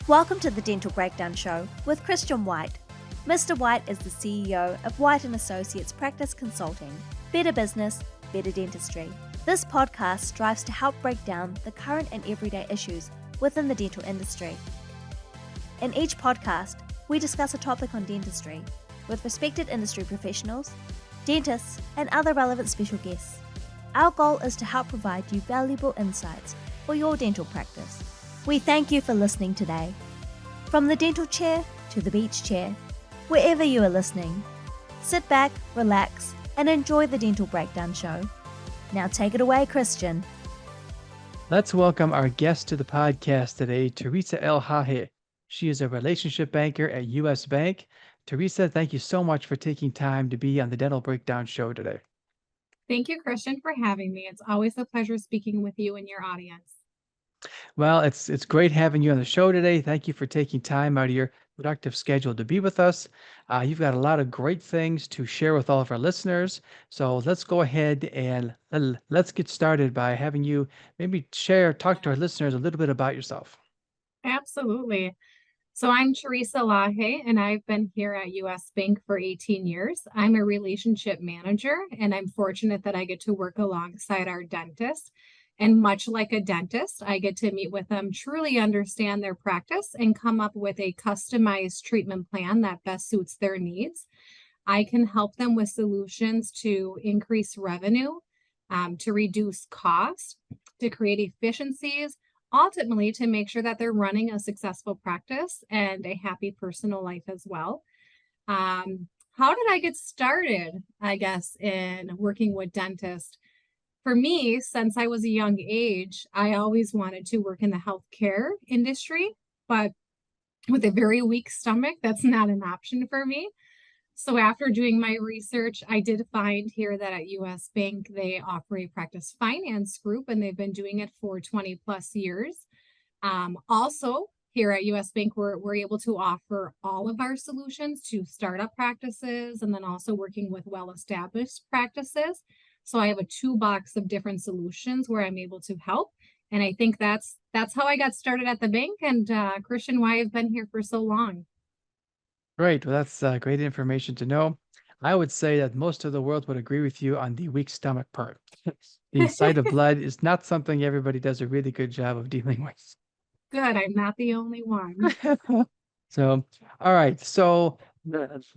Welcome to the Dental Breakdown Show with Christian White. Mr. White is the CEO of White & Associates Practice Consulting. Better business, better dentistry. This podcast strives to help break down the current and everyday issues within the dental industry. In each podcast, we discuss a topic on dentistry with respected industry professionals, dentists, and other relevant special guests. Our goal is to help provide you valuable insights for your dental practice. We thank you for listening today. From the dental chair to the beach chair, wherever you are listening, sit back, relax, and enjoy the Dental Breakdown Show. Now take it away, Christian. Let's welcome our guest to the podcast today, Theresa El Hage. She is a relationship banker at U.S. Bank. Theresa, thank you so much for taking time to be on the Dental Breakdown Show today. Thank you, Christian, for having me. It's always a pleasure speaking with you and your audience. Well, it's great having you on the show today. Thank you for taking time out of your productive schedule to be with us. You've got a lot of great things to share with all of our listeners. So let's go ahead and let's get started by having you maybe talk to our listeners a little bit about yourself. Absolutely. So I'm Theresa El Hage, and I've been here at U.S. Bank for 18 years. I'm a relationship manager, and I'm fortunate that I get to work alongside our dentist. And much like a dentist, I get to meet with them, truly understand their practice, and come up with a customized treatment plan that best suits their needs. I can help them with solutions to increase revenue, to reduce cost, to create efficiencies, ultimately to make sure that they're running a successful practice and a happy personal life as well. How did I get started, I guess, in working with dentists? For me, since I was a young age, I always wanted to work in the healthcare industry, but with a very weak stomach, that's not an option for me. So after doing my research, I did find here that at US Bank, they offer a practice finance group, and they've been doing it for 20 plus years. Also, here at US Bank, we're able to offer all of our solutions to startup practices and then also working with well-established practices. So I have a toolbox of different solutions where I'm able to help. And I think that's how I got started at the bank, and Christian, why I've been here for so long. Great. Well, that's great information to know. I would say that most of the world would agree with you on the weak stomach part. The sight of blood is not something everybody does a really good job of dealing with. Good, I'm not the only one. So, all right. So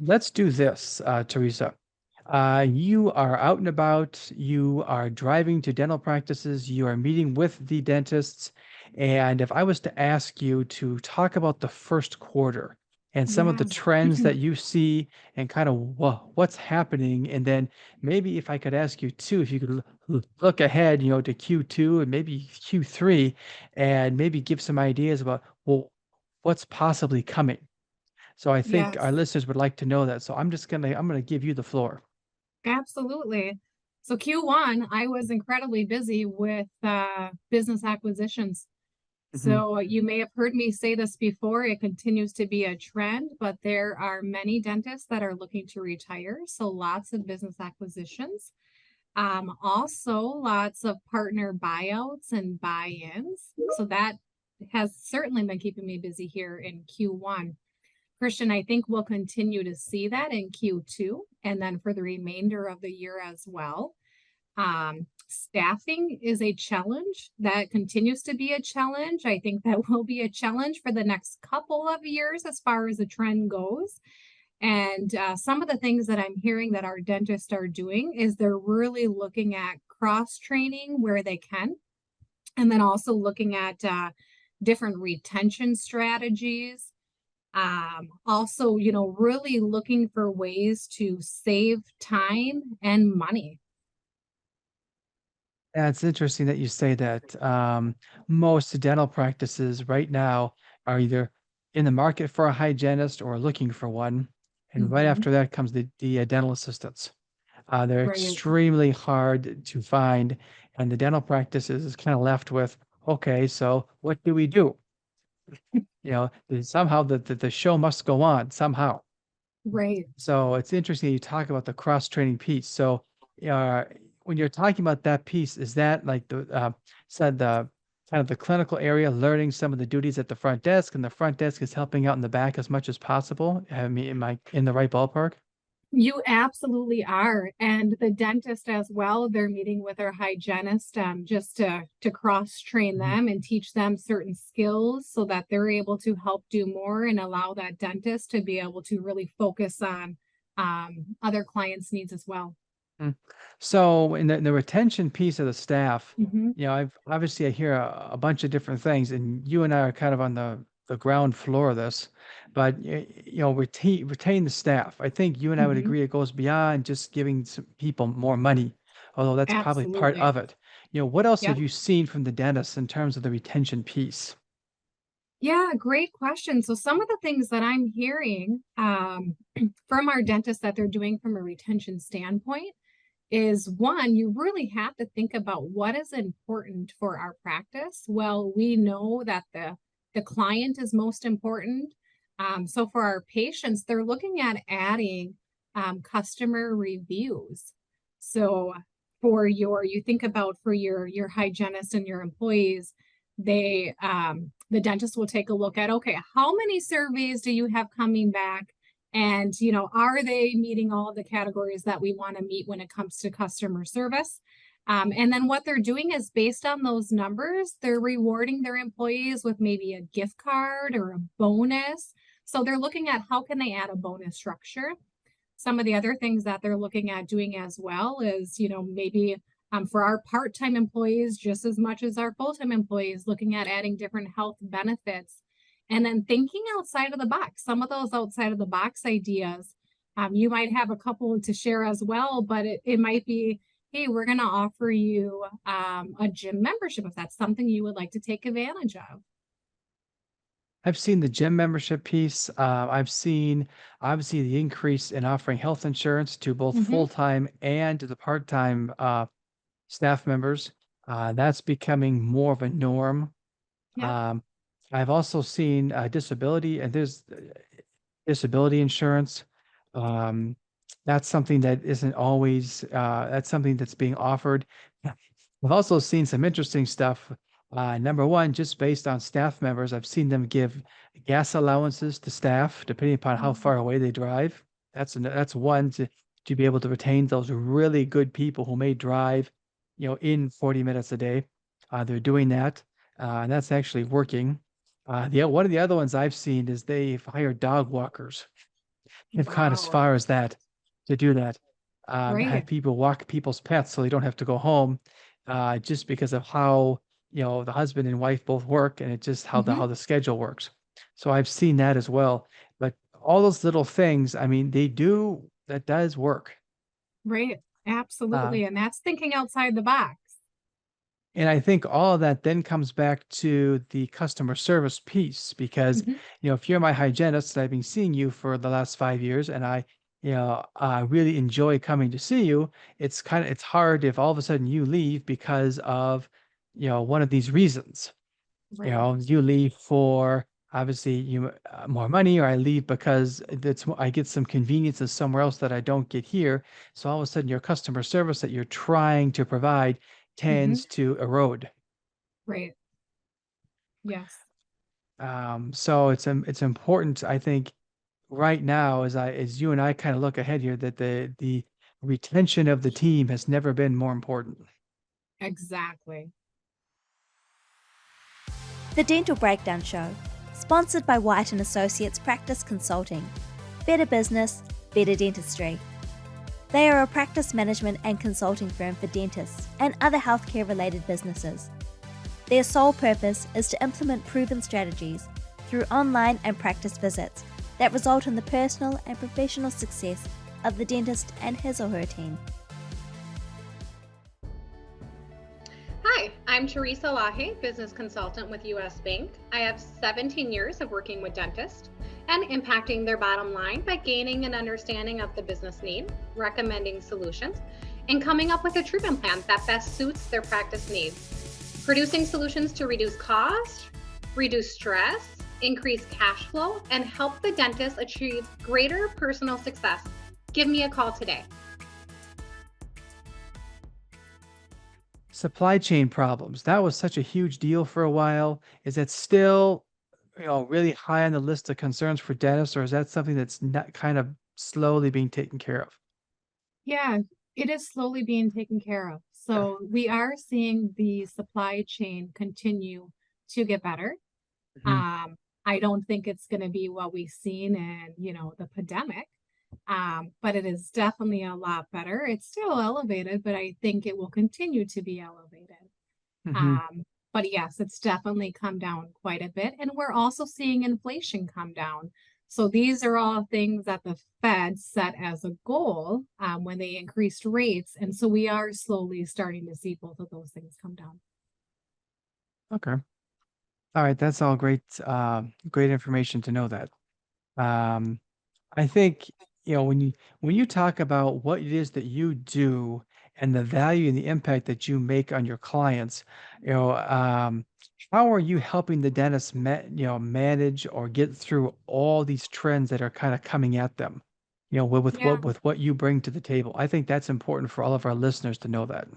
let's do this, Theresa. You are out and about, you are driving to dental practices, you are meeting with the dentists. And if I was to ask you to talk about the first quarter and some of the Yes. trends that you see and kind of what's happening, and then maybe if I could ask you too, if you could look ahead, to Q2 and maybe Q3, and maybe give some ideas about, well, what's possibly coming. So I think our Yes, listeners would like to know that. So I'm gonna give you the floor. absolutely. So Q1, I was incredibly busy with business acquisitions. Mhm. So you may have heard me say this before, it continues to be a trend, but there are many dentists that are looking to retire. So lots of business acquisitions. Also lots of partner buyouts and buy-ins. So that has certainly been keeping me busy here in Q1. Christian, I think we'll continue to see that in Q2 and then for the remainder of the year as well. Staffing is a challenge that continues to be a challenge. I think that will be a challenge for the next couple of years as far as the trend goes. And some of the things that I'm hearing that our dentists are doing is they're really looking at cross training where they can, and then also looking at different retention strategies. Also, really looking for ways to save time and money. Yeah, it's interesting that you say that. Most dental practices right now are either in the market for a hygienist or looking for one. And right Mhm. after that comes the dental assistants. They're Right. extremely hard to find. And the dental practices is kind of left with, okay, so what do we do? Somehow the show must go on somehow. Right. So it's interesting you talk about the cross-training piece. So, uh, when you're talking about that piece, is that like said the kind of the clinical area, learning some of the duties at the front desk, and the front desk is helping out in the back as much as possible. I mean, am I in the right ballpark? You absolutely are. And the dentist as well, they're meeting with our hygienist just to cross-train Mhm. them and teach them certain skills so that they're able to help do more and allow that dentist to be able to really focus on other clients' needs as well. Mm. So in the retention piece of the staff, Mhm. I hear a bunch of different things, and you and I are kind of on the ground floor of this, but retain the staff. I think you and I would Mhm. agree it goes beyond just giving some people more money, although that's probably part Absolutely. of it. What else have Yep. you seen from the dentists in terms of the retention piece? Yeah, great question. So some of the things that I'm hearing from our dentists that they're doing from a retention standpoint is one, you really have to think about what is important for our practice. Well, we know that the client is most important. So for our patients, they're looking at adding customer reviews. So you think about for your hygienist and your employees, the dentist will take a look at, okay, how many surveys do you have coming back? And, are they meeting all of the categories that we want to meet when it comes to customer service? And then what they're doing is based on those numbers, they're rewarding their employees with maybe a gift card or a bonus. So they're looking at how can they add a bonus structure. Some of the other things that they're looking at doing as well is, maybe for our part-time employees, just as much as our full-time employees, looking at adding different health benefits and then thinking outside of the box. Some of those outside of the box ideas, you might have a couple to share as well, but it might be, hey, we're going to offer you a gym membership if that's something you would like to take advantage of. I've seen the gym membership piece. I've seen obviously the increase in offering health insurance to both Hmm. full-time and to the part-time staff members. That's becoming more of a norm. Yep. Um, I've also seen disability, and there's disability insurance. Um, that's something that isn't always, that's something that's being offered. I've also seen some interesting stuff. Number one, just based on staff members, I've seen them give gas allowances to staff depending upon how far away they drive. That's one to be able to retain those really good people who may drive, in 40 minutes a day. They're doing that, and that's actually working. One of the other ones I've seen is they've hired dog walkers. They've gone as Wow. far as that to do that. Have Right. people walk people's pets so they don't have to go home, just because of how, the husband and wife both work and it's just how the Hmm. how the schedule works. So I've seen that as well. But all those little things, I mean, that does work. Right. Uh, Absolutely. And that's thinking outside the box. And I think all of that then comes back to the customer service piece because, Mhm. if you're my hygienist and I've been seeing you for the last 5 years and I really enjoy coming to see you, it's hard if all of a sudden you leave because of, one of these reasons. Right. You leave for obviously more money, or I leave because I get some conveniences somewhere else that I don't get here. So all of a sudden your customer service that you're trying to provide Mhm. tends to erode. Right. Yes. So it's important, I think, right now as you and I kind of look ahead here that the retention of the team has never been more important. Exactly. The Dental Breakdown Show, sponsored by White and Associates Practice Consulting. Better business, better dentistry. They are a practice management and consulting firm for dentists and other healthcare related businesses. Their sole purpose is to implement proven strategies through online and practice visits that result in the personal and professional success of the dentist and his or her team. Hi, I'm Theresa El Hage, business consultant with US Bank. I have 17 years of working with dentists and impacting their bottom line by gaining an understanding of the business need, recommending solutions, and coming up with a treatment plan that best suits their practice needs. Producing solutions to reduce cost, reduce stress, increase cash flow, and help the dentist achieve greater personal success. Give me a call today. Supply chain problems. That was such a huge deal for a while. Is that still, really high on the list of concerns for dentists, or is that something that's not kind of slowly being taken care of? Yeah, it is slowly being taken care of. Okay. So we are seeing the supply chain continue to get better. Mhm. I don't think it's going to be what we've seen in, the pandemic. But it is definitely a lot better. It's still elevated, but I think it will continue to be elevated. Mhm. Um, but yes, it's definitely come down quite a bit. And we're also seeing inflation come down. So these are all things that the Fed set as a goal when they increased rates. And so we are slowly starting to see both of those things come down. Okay. All right. That's all great, great information to know that. Um, I think, when you talk about what it is that you do and the value and the impact that you make on your clients, how are you helping the dentist manage or get through all these trends that are kind of coming at them, Yeah, with what you bring to the table? I think that's important for all of our listeners to know that.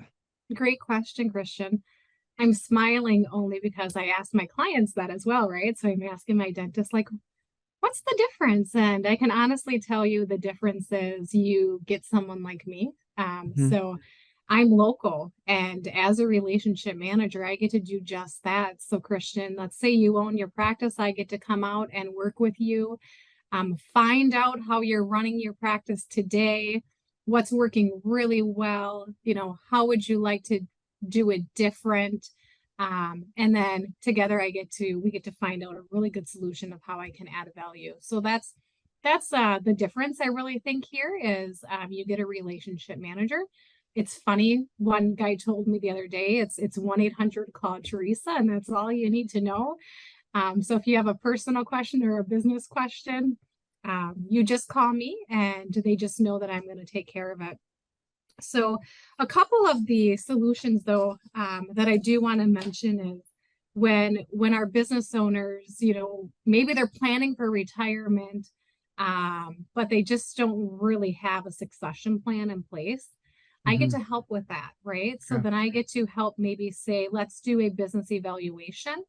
great question, Christian. I'm smiling only because I ask my clients that as well, right? So I'm asking my dentist, like, what's the difference? And I can honestly tell you the difference is you get someone like me. Mhm. So I'm local, and as a relationship manager, I get to do just that. So, Christian, let's say you own your practice, I get to come out and work with you, find out how you're running your practice today, what's working really well, how would you like to do it different? And then together we get to find out a really good solution of how I can add value. So that's the difference I really think here is you get a relationship manager. It's funny. One guy told me the other day, it's 1-800 call Theresa, and that's all you need to know. So if you have a personal question or a business question, you just call me and they just know that I'm going to take care of it. So a couple of the solutions though, that I do want to mention is when our business owners, maybe they're planning for retirement, but they just don't really have a succession plan in place. I get Mhm. to help with that, right? So Okay. then I get to help maybe say, let's do a business evaluation,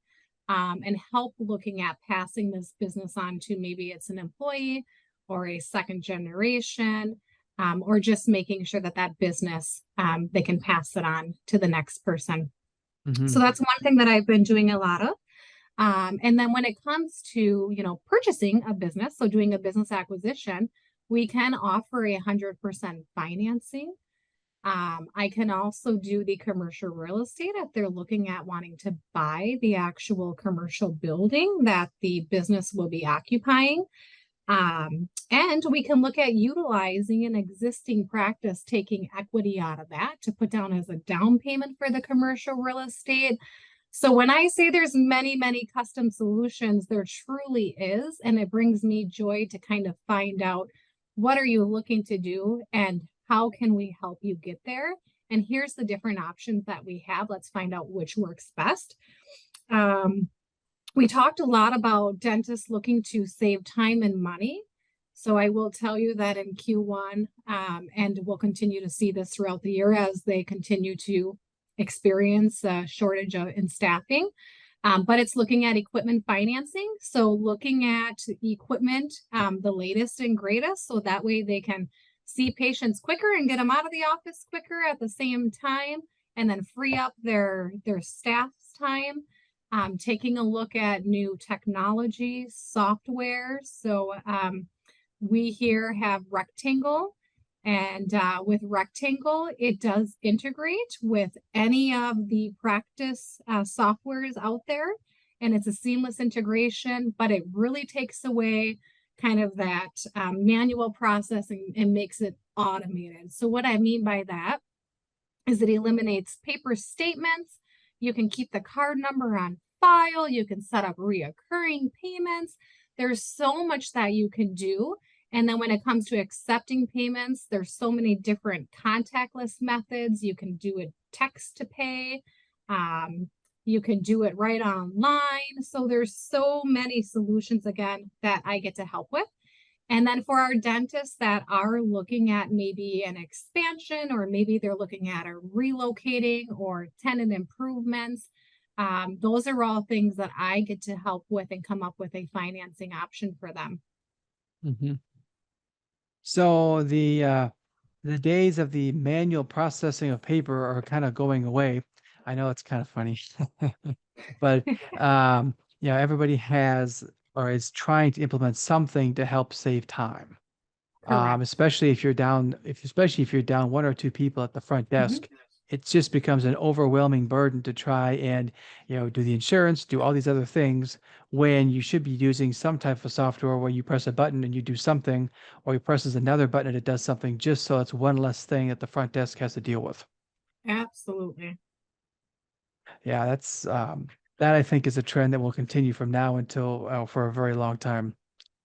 and help looking at passing this business on to maybe it's an employee or a second generation, or just making sure that that business, they can pass it on to the next person. So Mhm. that's one thing that I've been doing a lot of. And then when it comes to, purchasing a business, so doing a business acquisition, we can offer 100% financing. I can also do the commercial real estate if they're looking at wanting to buy the actual commercial building that the business will be occupying. And we can look at utilizing an existing practice, taking equity out of that to put down as a down payment for the commercial real estate. So when I say there's many, many custom solutions, there truly is. And it brings me joy to kind of find out what are you looking to do and how can we help you get there? And here's the different options that we have. Let's find out which works best. Um, we talked a lot about dentists looking to save time and money. So I will tell you that in Q1, and we'll continue to see this throughout the year as they continue to experience a shortage in staffing. But it's looking at equipment financing. So looking at equipment, the latest and greatest, so that way they can see patients quicker and get them out of the office quicker at the same time, and then free up their staff's time. Taking a look at new technology, software. So we here have Rectangle, and with Rectangle, it does integrate with any of the practice softwares out there, and it's a seamless integration, but it really takes away kind of that manual process and makes it automated. So what I mean by that is it eliminates paper statements. You can keep the card number on file. You can set up reoccurring payments. There's so much that you can do. And then when it comes to accepting payments, there's so many different contactless methods. You can do it text to pay. You can do it right online. So there's so many solutions again that I get to help with. And then for our dentists that are looking at maybe an expansion, or maybe they're looking at a relocating or tenant improvements, those are all things that I get to help with and come up with a financing option for them. Mhm. So the days of the manual processing of paper are kind of going away. I know it's kind of funny, but everybody has or is trying to implement something to help save time. Correct. Especially if you're down, especially if you're down one or two people at the front desk, it just becomes an overwhelming burden to try and, do the insurance, do all these other things when you should be using some type of software where you press a button and you do something, or you presses another button and it does something, just so it's one less thing that the front desk has to deal with. Absolutely. Yeah, that I think is a trend that will continue from now until for a very long time.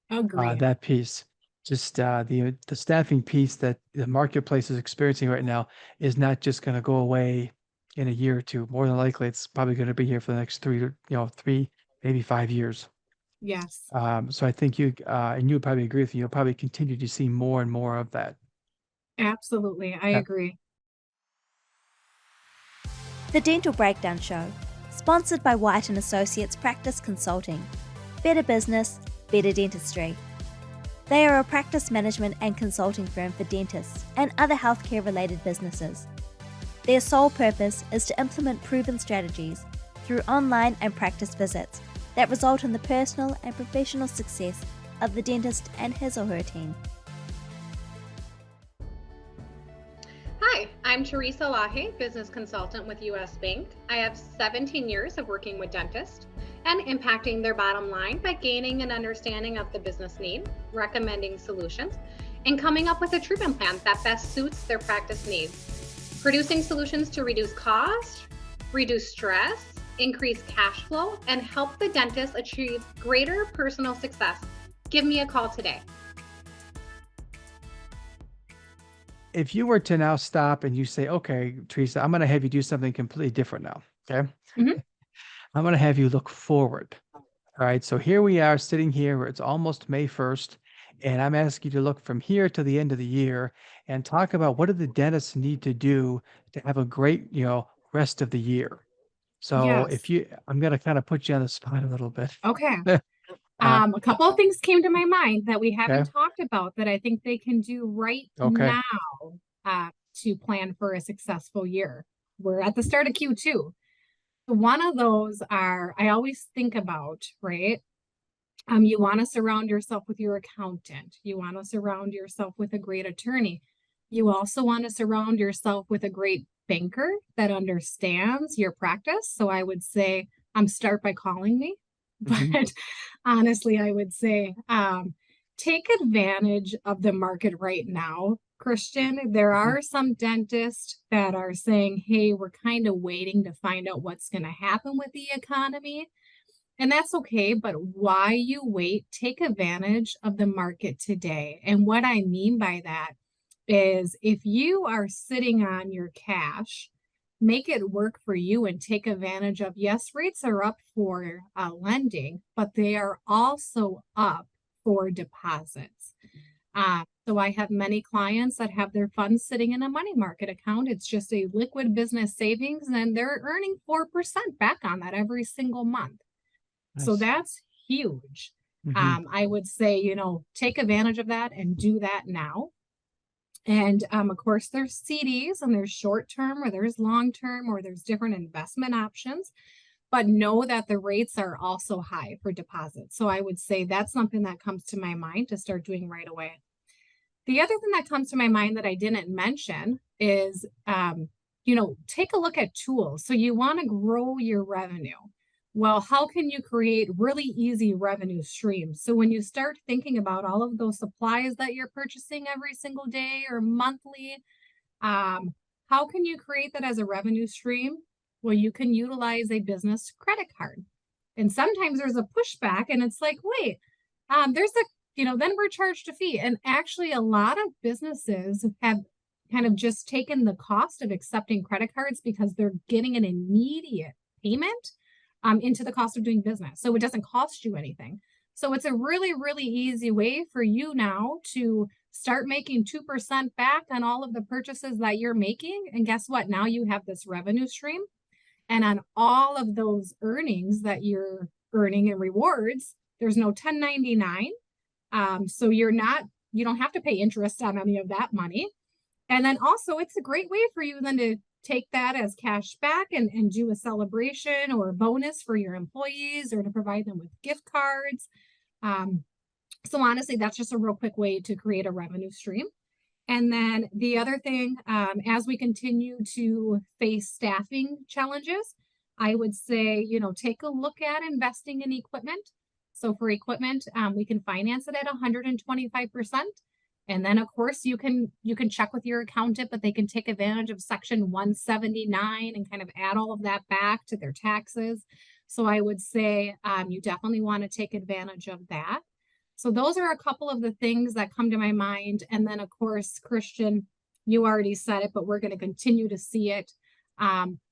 Agreed. That piece. Just the staffing piece that the marketplace is experiencing right now is not just going to go away in a year or two. More than likely, it's probably going to be here for the next 3, maybe 5 years. Yes. So I think and you would probably agree with me, you'll probably continue to see more and more of that. Absolutely. I Yeah. agree. The Dental Breakdown Show, sponsored by White & Associates Practice Consulting. Better business, better dentistry. They are a practice management and consulting firm for dentists and other healthcare-related businesses. Their sole purpose is to implement proven strategies through online and practice visits that result in the personal and professional success of the dentist and his or her team. Hi, I'm Theresa El Hage, business consultant with US Bank. I have 17 years of working with dentists and impacting their bottom line by gaining an understanding of the business need, recommending solutions, and coming up with a treatment plan that best suits their practice needs. Producing solutions to reduce cost, reduce stress, increase cash flow, and help the dentist achieve greater personal success. Give me a call today. If you were to now stop and you say, okay, Teresa, I'm going to have you do something completely different now. Okay. Mhm. I'm going to have you look forward. All right. So here we are sitting here where it's almost May 1st, and I'm asking you to look from here to the end of the year and talk about what do the dentists need to do to have a great, rest of the year. So Yes. I'm going to kind of put you on the spot a little bit. Okay. Uh, A couple of things came to my mind that we haven't Okay. talked about that I think they can do right Okay. now to plan for a successful year. We're at the start of Q2. One of those I always think about, right? You want to surround yourself with your accountant. You want to surround yourself with a great attorney. You also want to surround yourself with a great banker that understands your practice. So I would say, start by calling me. Mhm. But honestly, I would say, take advantage of the market right now, Christian. There are some dentists that are saying, hey, we're kind of waiting to find out what's going to happen with the economy. And that's okay, but while you wait, take advantage of the market today. And what I mean by that is if you are sitting on your cash, make it work for you and take advantage of, yes, rates are up for lending, but they are also up for deposits. So I have many clients that have their funds sitting in a money market account. It's just a liquid business savings, and they're earning 4% back on that every single month. So Nice. that's huge. Mhm. I would say, take advantage of that and do that now. And of course, there's CDs and there's short term or there's long term or there's different investment options. But know that the rates are also high for deposits. So I would say that's something that comes to my mind to start doing right away. The other thing that comes to my mind that I didn't mention is, take a look at tools. So you want to grow your revenue. Well, how can you create really easy revenue streams? So when you start thinking about all of those supplies that you're purchasing every single day or monthly, how can you create that as a revenue stream? Well, you can utilize a business credit card. And sometimes there's a pushback and it's like, wait, there's then we're charged a fee. And actually, a lot of businesses have kind of just taken the cost of accepting credit cards because they're getting an immediate payment into the cost of doing business. So it doesn't cost you anything. So it's a really, really easy way for you now to start making 2% back on all of the purchases that you're making. And guess what? Now you have this revenue stream. And on all of those earnings that you're earning in rewards, there's no 1099. So you don't have to pay interest on any of that money. And then also it's a great way for you then to take that as cash back and do a celebration or a bonus for your employees or to provide them with gift cards. So honestly, that's just a real quick way to create a revenue stream. And then the other thing, as we continue to face staffing challenges, I would say, take a look at investing in equipment. So for equipment, we can finance it at 125%. And then of course you can check with your accountant, but they can take advantage of Section 179 and kind of add all of that back to their taxes. So I would say you definitely want to take advantage of that. So those are a couple of the things that come to my mind. And then of course, Christian, you already said it, but we're going to continue to see it.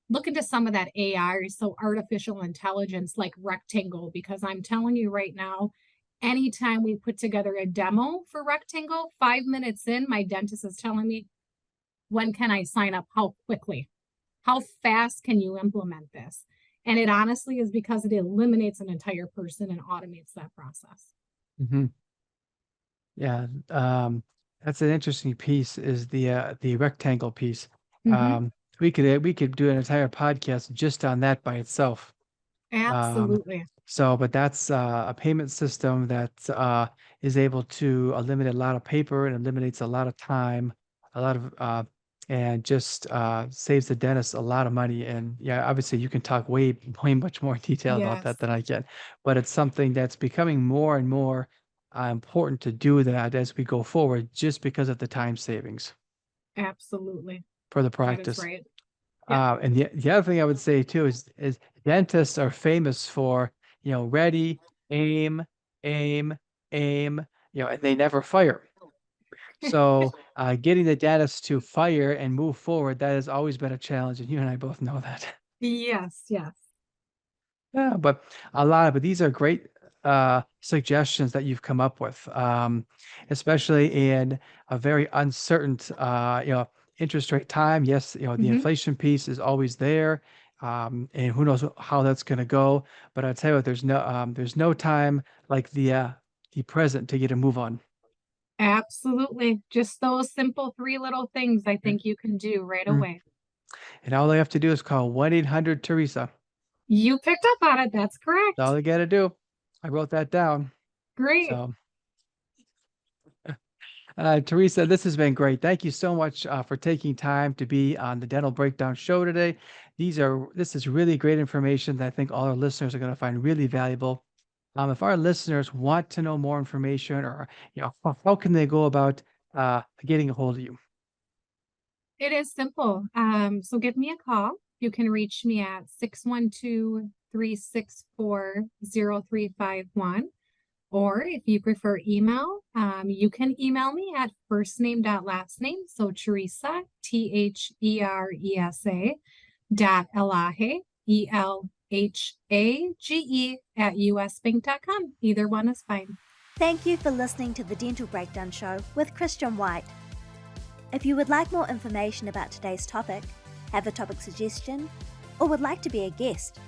Look into some of that AI, so artificial intelligence like Rectangle, because I'm telling you right now, anytime we put together a demo for Rectangle, 5 minutes in, my dentist is telling me, when can I sign up? How quickly? How fast can you implement this? And it honestly is because it eliminates an entire person and automates that process. Mm-hmm. Yeah, that's an interesting piece. Is the rectangle piece? Mm-hmm. We could do an entire podcast just on that by itself. Absolutely. But that's a payment system that is able to eliminate a lot of paper and eliminates a lot of time, a lot of and just saves the dentist a lot of money. And yeah, obviously you can talk way much more detail about Yes, that than I can, but it's something that's becoming more and more important to do that as we go forward, just because of the time savings absolutely. for the That is practice. right. Yep. And the other thing I would say too is dentists are famous for, ready, aim, aim, aim, and they never fire. So getting the dentist to fire and move forward, that has always been a challenge, and you and I both know that. Yes, yes. Yeah, but these are great suggestions that you've come up with, especially in a very uncertain, interest rate time. Yes, the Mm-hmm. inflation piece is always there, and who knows how that's going to go. But I tell you what, there's no time like the present to get a move on. Absolutely. Just those simple 3 little things I think you can do right Mm. away. And all they have to do is call 1-800-TERESA. You picked up on it. That's correct. That's all they got to do. I wrote that down. Great. So. Theresa, this has been great. Thank you so much for taking time to be on the Dental Breakdown Show today. This is really great information that I think all our listeners are going to find really valuable. If our listeners want to know more information, or how can they go about getting a hold of you? It is simple. So give me a call. You can reach me at 612-364-0351. Or if you prefer email, you can email me at firstname.lastname. So Theresa, THERESA .Elhage, ELHAGE @usbank.com. Either one is fine. Thank you for listening to the Dental Breakdown Show with Christian White. If you would like more information about today's topic, have a topic suggestion, or would like to be a guest,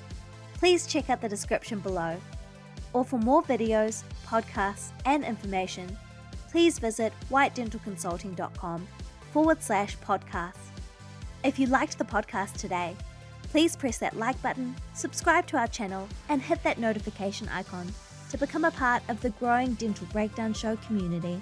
please check out the description below. Or for more videos, podcasts, and information, please visit whitedentalconsulting.com/podcast. If you liked the podcast today, please press that like button, subscribe to our channel, and hit that notification icon to become a part of the growing Dental Breakdown Show community.